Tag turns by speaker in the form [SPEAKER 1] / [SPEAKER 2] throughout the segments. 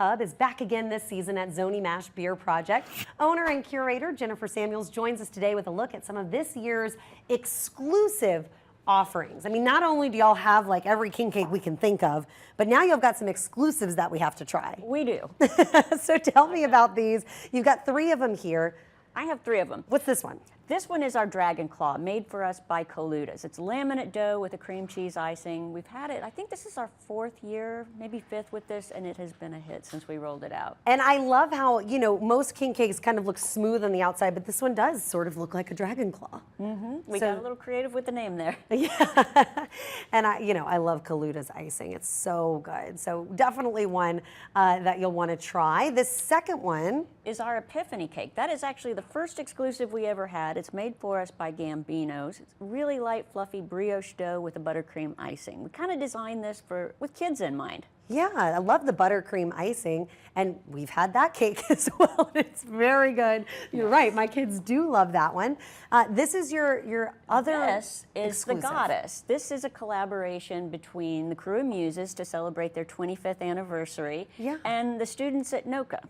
[SPEAKER 1] Hub is back again this season at Zoni Mash Beer Project. Owner and curator Jennifer Samuels joins us today with a look at some of this year's exclusive offerings. I mean, not only do y'all have like every king cake we can think of, but now you've got some exclusives that we have to try.
[SPEAKER 2] We do.
[SPEAKER 1] So tell me about these. You've got 3 of them here.
[SPEAKER 2] I have 3 of them.
[SPEAKER 1] What's this one?
[SPEAKER 2] This one is our Dragon Claw, made for us by Coluda's. It's laminate dough with a cream cheese icing. We've had it, I think this is our 4th year, maybe 5th with this, and it has been a hit since we rolled it out.
[SPEAKER 1] And I love how, you know, most king cakes kind of look smooth on the outside, but this one does sort of look like a dragon claw.
[SPEAKER 2] We got a little creative with the name there.
[SPEAKER 1] Yeah. And I love Coluda's icing. It's so good. So definitely one that you'll want to try. The second one
[SPEAKER 2] is our Epiphany cake. That is actually the first exclusive we ever had. It's made for us by Gambino's. It's really light, fluffy brioche dough with a buttercream icing. We kind of designed this with kids in mind.
[SPEAKER 1] Yeah, I love the buttercream icing, and we've had that cake as well. It's very good. You're right, my kids do love that one. This is your other
[SPEAKER 2] This is
[SPEAKER 1] exclusive.
[SPEAKER 2] The Goddess. This is a collaboration between the Crew of Muses to celebrate their 25th anniversary and the students at NOCCA.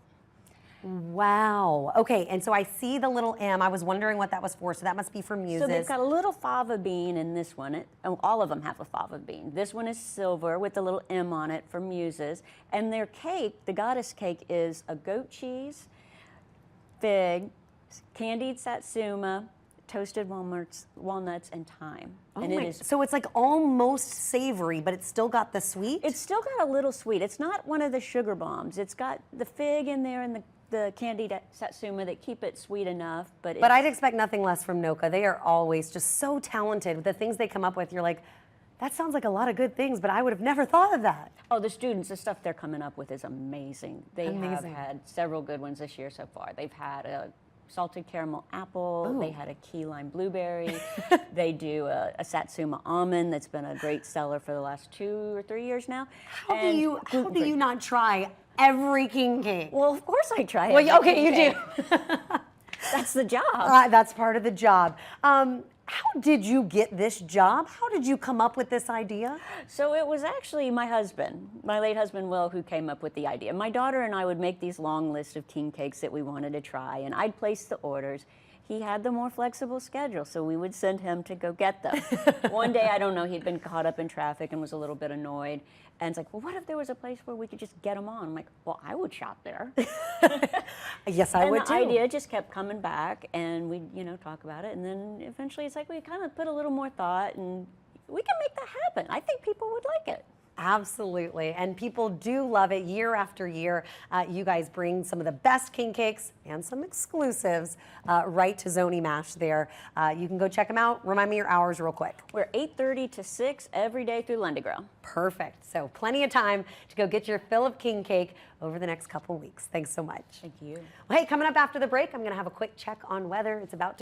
[SPEAKER 1] Wow. Okay, and so I see the little M. I was wondering what that was for, so that must be for Muses.
[SPEAKER 2] So they've got a little fava bean in this one. All of them have a fava bean. This one is silver with a little M on it for Muses. And their cake, the Goddess cake, is a goat cheese, fig, candied satsuma, toasted walnuts, and thyme.
[SPEAKER 1] Oh
[SPEAKER 2] and
[SPEAKER 1] so it's like almost savory, but it's still got the sweet?
[SPEAKER 2] It's still got a little sweet. It's not one of the sugar bombs. It's got the fig in there and the candied satsuma that keep it sweet enough. But
[SPEAKER 1] I'd expect nothing less from NOCCA. They are always just so talented with the things they come up with. You're like, that sounds like a lot of good things, but I would have never thought of that.
[SPEAKER 2] Oh, the students, the stuff they're coming up with is amazing. They have had several good ones this year so far. They've had a salted caramel apple. Ooh. They had a key lime blueberry. They do a satsuma almond that's been a great seller for the last 2 or 3 years now.
[SPEAKER 1] How do you not try every king cake?
[SPEAKER 2] Well, of course I try it.
[SPEAKER 1] Well, okay, you do.
[SPEAKER 2] That's the job.
[SPEAKER 1] That's part of the job. How did you get this job? How did you come up with this idea?
[SPEAKER 2] So it was actually my husband, my late husband Will, who came up with the idea. My daughter and I would make these long lists of king cakes that we wanted to try, and I'd place the orders. He had the more flexible schedule, so we would send him to go get them. One day, I don't know, he'd been caught up in traffic and was a little bit annoyed. And it's like, well, what if there was a place where we could just get them on? I'm like, well, I would shop there.
[SPEAKER 1] Yes, I would too.
[SPEAKER 2] And the idea just kept coming back, and we'd, talk about it. And then eventually it's like we kind of put a little more thought, and we can make that happen. I think people would like it.
[SPEAKER 1] Absolutely, and people do love it year after year. You guys bring some of the best king cakes and some exclusives right to Zoni Mash there. You can go check them out. Remind me your hours real quick.
[SPEAKER 2] We're 8:30 to 6 every day through Lundi Gras.
[SPEAKER 1] Perfect, so plenty of time to go get your fill of king cake over the next couple weeks. Thanks so much.
[SPEAKER 2] Thank you.
[SPEAKER 1] Well, hey, coming up after the break, I'm gonna have a quick check on weather. It's about to